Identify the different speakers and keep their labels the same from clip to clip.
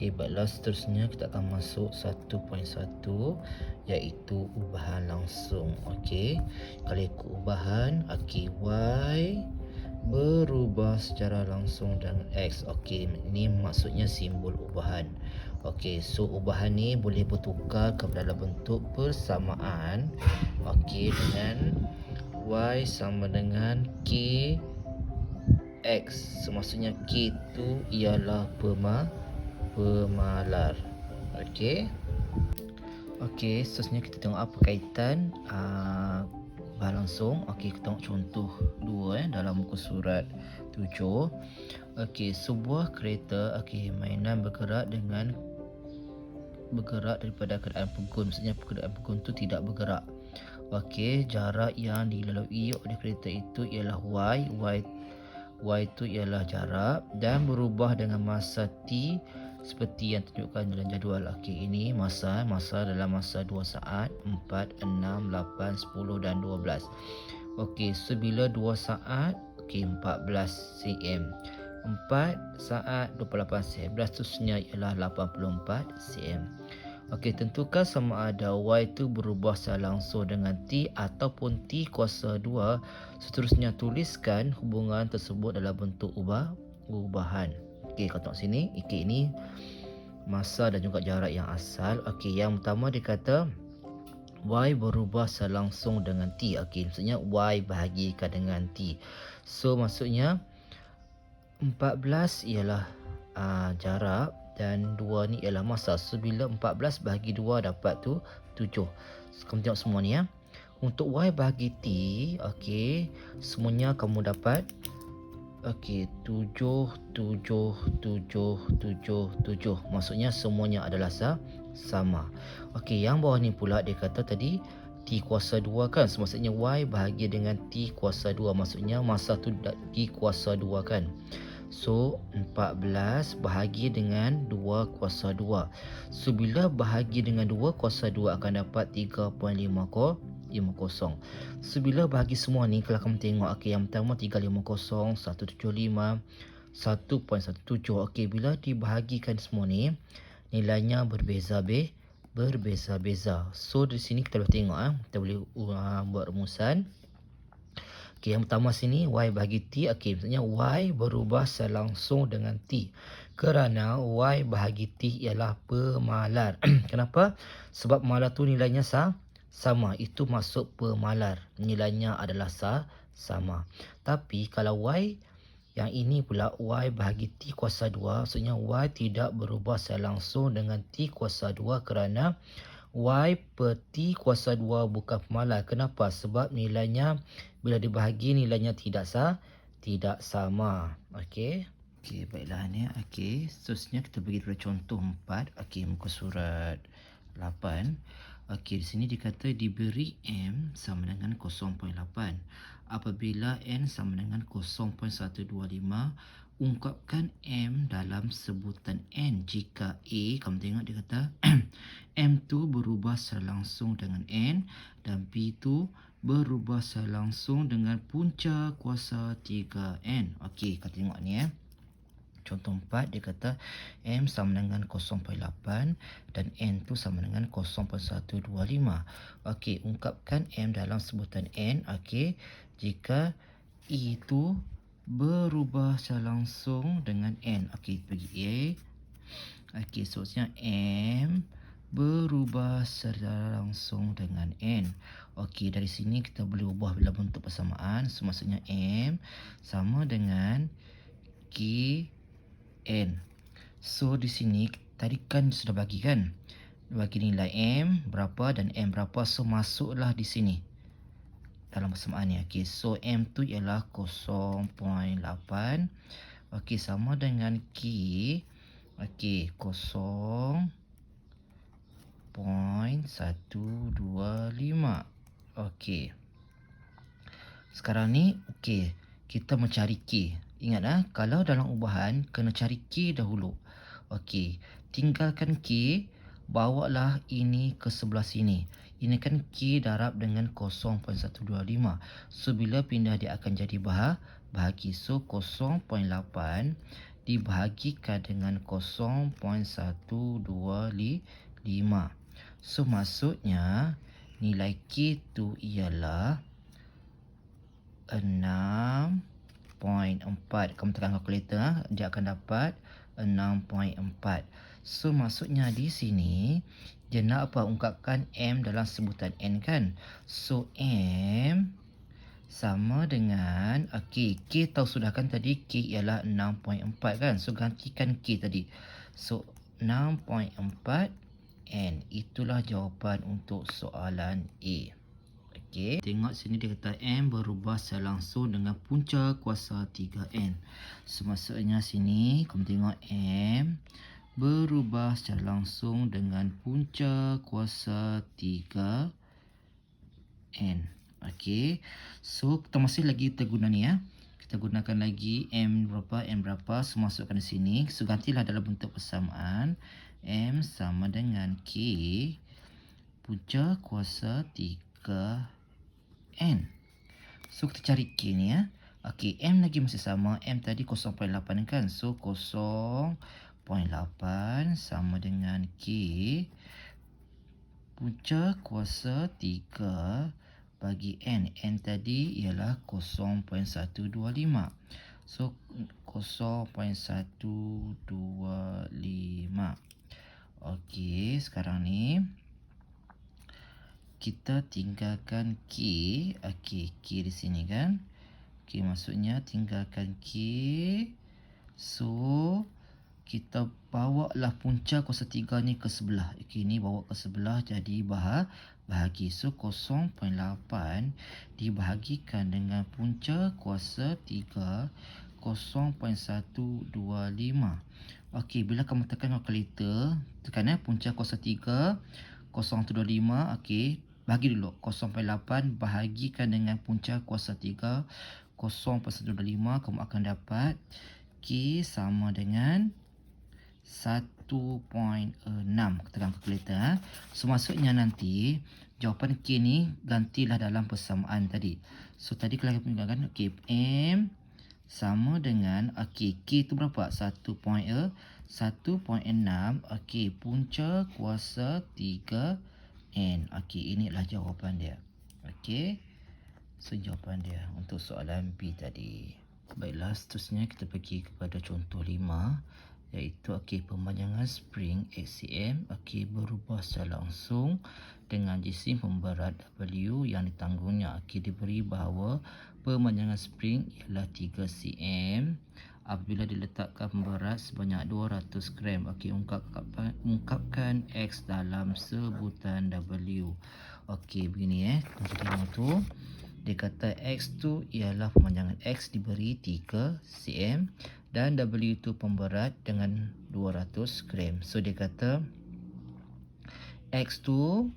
Speaker 1: Okey, baiklah, seterusnya kita akan masuk 1.1 iaitu ubahan langsung. Okey, kalau ikut ubahan, okey, Y berubah secara langsung dengan X. Okey, ini maksudnya simbol ubahan. Okey, so ubahan ni boleh bertukar kepada dalam bentuk persamaan. Okey, dengan Y sama dengan K X. So maksudnya K itu ialah pemalar. Okey. Okey, seterusnya kita tengok apa kaitan bahan langsung. Okey, kita tengok contoh 2 dalam muka surat 7. Okey, sebuah kereta mainan bergerak daripada keadaan pegun. Maksudnya keadaan pegun tu tidak bergerak. Okey, jarak yang dilalui oleh kereta itu ialah Y itu ialah jarak dan berubah dengan masa T seperti yang tunjukkan dalam jadual. Okey, ini masa dalam masa 2 saat, 4, 6, 8, 10 dan 12. Okey, so bila 2 saat, 14 cm. 4 saat 28 cm. Seterusnya ialah 84 cm. Okey, tentukan sama ada Y itu berubah secara langsung dengan T ataupun T kuasa 2. Seterusnya tuliskan hubungan tersebut dalam bentuk ubahan. Okey, kau tengok sini. Okey, ini masa dan juga jarak yang asal. Okey, yang pertama dia kata Y berubah secara langsung dengan T. Okey, maksudnya Y bahagikan dengan T. So maksudnya 14 ialah jarak dan 2 ni ialah masa. So bila 14 bahagi 2 dapat tu 7. So, kamu tengok semua ni ya. Untuk Y bahagi T, okey, semuanya kamu dapat 7, 7, 7, 7, 7. Maksudnya semuanya adalah sama. Okey, yang bawah ni pula dia kata tadi T kuasa 2 kan. So, maksudnya Y bahagi dengan T kuasa 2. Maksudnya masa tu T kuasa 2 kan. So 14 bahagi dengan 2 kuasa 2. So bila bahagi dengan 2 kuasa 2 akan dapat 3.50. So bila bahagi semua ni, kalau kamu tengok, okey, yang pertama 350, 175, 1.17. Okey, bila dibahagikan semua ni, nilainya berbeza-beza. So di sini kita boleh tengok kita boleh buat rumusan. Okey, yang pertama sini Y bahagi T. Okey, maksudnya Y berubah secara langsung dengan T. Kerana Y bahagi T ialah pemalar. Kenapa? Sebab pemalar tu nilainya sama. Itu maksud pemalar. Nilainya adalah sama. Tapi kalau Y yang ini pula Y bahagi T kuasa 2, maksudnya Y tidak berubah secara langsung dengan T kuasa 2 kerana Y per T kuasa 2 bukan pemalar. Kenapa? Sebab nilainya bila dibahagi nilainya tidak sama. Okey. Okey, baiklah ni. Okey, seterusnya kita pergi pada contoh 4. Okey, muka surat 8. Okey, di sini dikata diberi M sama dengan 0.8. Apabila N sama dengan 0.125, ungkapkan M dalam sebutan N. Jika A, kamu tengok dia kata M tu berubah secara langsung dengan N dan B tu berubah secara langsung dengan punca kuasa 3N. Okey, kita tengok ni Contoh 4 dia kata M sama dengan 0.8 dan N tu sama dengan 0.125. Okey, ungkapkan M dalam sebutan N. Okey, jika E itu berubah secara langsung dengan N. Okey, pergi A. Okey, seterusnya M berubah secara langsung dengan N. Okey, dari sini kita boleh ubah dalam bentuk persamaan. So, maksudnya M sama dengan K N. So di sini tadi kan sudah bagi kan, bagi nilai M berapa dan N berapa. So masuklah di sini dalam persamaan ni. Okey, so M tu ialah 0.8. Okey, sama dengan K. Okey, 0.125. Okey, sekarang ni okey, kita mencari K. Ingat kalau dalam ubahan kena cari K dahulu. Okey, tinggalkan K, bawalah ini ke sebelah sini. Ini kan K darab dengan 0.125. So bila pindah dia akan jadi bahagi. So 0.8 dibahagikan dengan 0.125. So maksudnya nilai K tu ialah 6.4. Kamu tekan kalkulator, dia akan dapat 6.4. So maksudnya di sini dia nak apa? Ungkapkan M dalam sebutan N kan. So M sama dengan K tahu sudah kan tadi K ialah 6.4 kan. So gantikan K tadi. So 6.4 N. Itulah jawapan untuk soalan A. Okey, tengok sini dia kata M berubah secara langsung dengan punca kuasa 3N. So maksudnya sini kamu tengok M berubah secara langsung dengan punca kuasa 3N. Okey. So kita masih lagi kita guna ni ya. Kita gunakan lagi M berapa, N berapa. So masukkan di sini. So gantilah dalam bentuk persamaan. M sama dengan K punca kuasa 3N. So kita cari K ni ya. Okey, M lagi masih sama. M tadi 0.8 kan. So 0.8 sama dengan K punca kuasa 3 bagi N. N tadi ialah 0.125. So 0.125. Okey, sekarang ni kita tinggalkan K. Okey, K di sini kan. Okey, maksudnya tinggalkan K. So kita bawa lah punca kuasa 3 ni ke sebelah. Okey, ni bawa ke sebelah jadi bahagi. So 0.8 dibahagikan dengan punca kuasa 3 0.125. Okey, bila kamu tekan kalkulator, tekan punca kuasa 3 0.125. Okey, bagi dulu 0.8 bahagikan dengan punca kuasa 3 0.125, kamu akan dapat K sama dengan 1.6. Tekan kalkulator. So maksudnya nanti jawapan K ni gantilah dalam persamaan tadi. So tadi kalau kita gunakan M sama dengan K tu berapa? 1.6. Okey, punca kuasa 3N. Okey, inilah jawapan dia. Okey. So jawapan dia untuk soalan B tadi. Baiklah, seterusnya kita pergi kepada contoh 5, iaitu pemanjangan spring HCM berubah secara langsung dengan jisim pemberat W yang ditanggungnya. Diberi bahawa pemanjangan spring ialah 3 cm apabila diletakkan pemberat sebanyak 200 gram. Ungkapkan X dalam sebutan W. Begini contoh tu. Dia kata X tu ialah pemanjangan X diberi 3 cm dan W tu pemberat dengan 200 gram. So dia kata X tu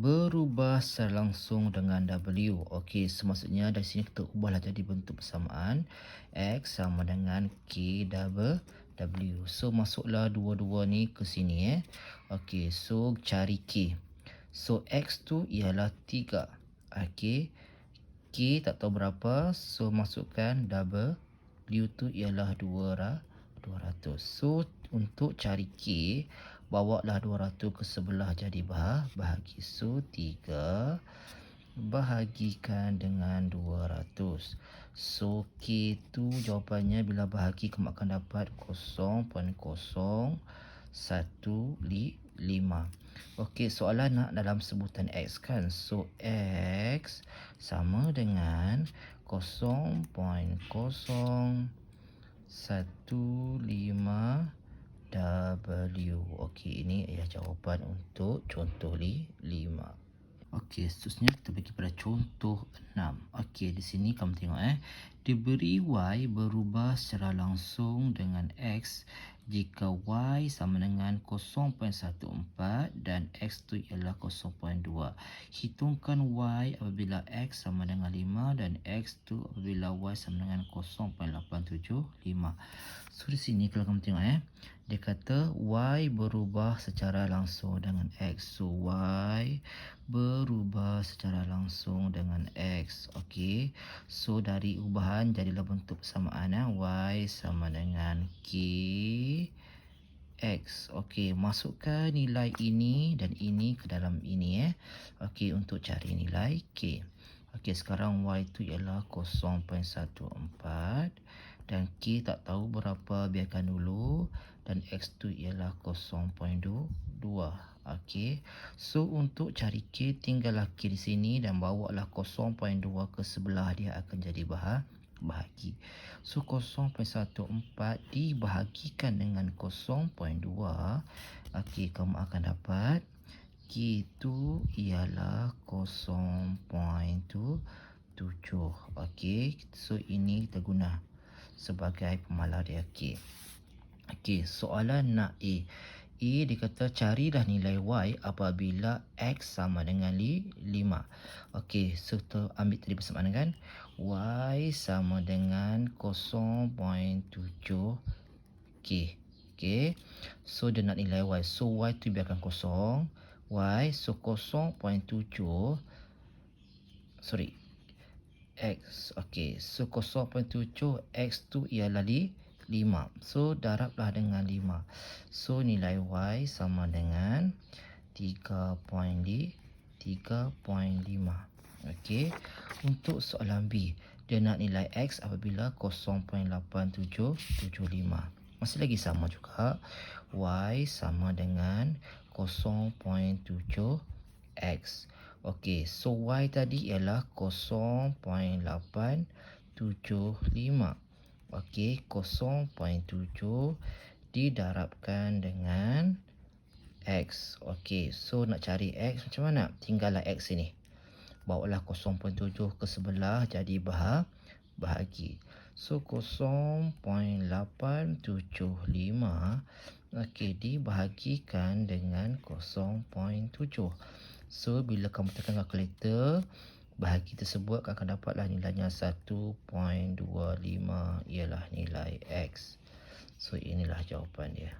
Speaker 1: berubah secara langsung dengan W. So maksudnya dari sini kita ubahlah jadi bentuk persamaan. X sama dengan K W. So masuklah dua-dua ni ke sini so cari K. So X tu ialah 3. K tak tahu berapa. So masukkan W tu ialah 200. So untuk cari K, bawalah 200 ke sebelah jadi bahagi. So 3 bahagikan dengan 200. So K tu jawapannya bila bahagi kamu akan dapat 0.015. Soalan nak dalam sebutan X kan. So X sama dengan 0.015 W. Ini ialah jawapan untuk contoh 5. Seterusnya kita pergi pada contoh 6. Di sini kamu tengok diberi Y berubah secara langsung dengan X jika Y sama dengan 0.14 dan X tu ialah 0.2. Hitungkan Y apabila X sama dengan 5 dan X tu apabila Y sama dengan 0.875. So di sini kalau kamu tengok dia kata Y berubah secara langsung dengan X. So Y berubah secara langsung dengan X. Okey. So dari ubahan jadilah bentuk persamaan Y sama dengan K X. Okey, masukkan nilai ini dan ini ke dalam ini Okey, untuk cari nilai K. Okey, sekarang Y itu ialah 0.14 dan K tak tahu berapa, biarkan dulu, dan X tu ialah 0.2. Okey. So untuk cari K, tinggallah K di sini dan bawalah 0.2 ke sebelah, dia akan jadi bahagi. So 0.14 dibahagikan dengan 0.2. Okey, kamu akan dapat K itu ialah 0.7. Okey, so ini kita guna sebagai pemalar dia K. Okey, soalan nak A. A dikata carilah nilai Y apabila X sama dengan 5. Okey, so kita ambil tadi persamaan kan. Y sama dengan 0.7 K. Okey, so dia nak nilai Y. So Y tu biarkan kosong. Y, so 0.7. Sorry. X. Okey, so 0.7 X tu ialah 5. So darablah dengan 5. So nilai Y sama dengan 3.5. Okey. Untuk soalan B, dia nak nilai X apabila 0.8775. Masih lagi sama juga. Y sama dengan 0.7 X. Okey, so Y tadi ialah 0.875. Okey, 0.7 didarabkan dengan X. Okey, so nak cari X macam mana? Tinggallah X ini. Bawalah 0.7 ke sebelah, jadi bahagi. So 0.875 okey, dibahagikan dengan 0.7. So bila kamu tekan kalkulator, bahagi tersebut akan dapatlah nilainya 1.25 ialah nilai X. So inilah jawapan dia.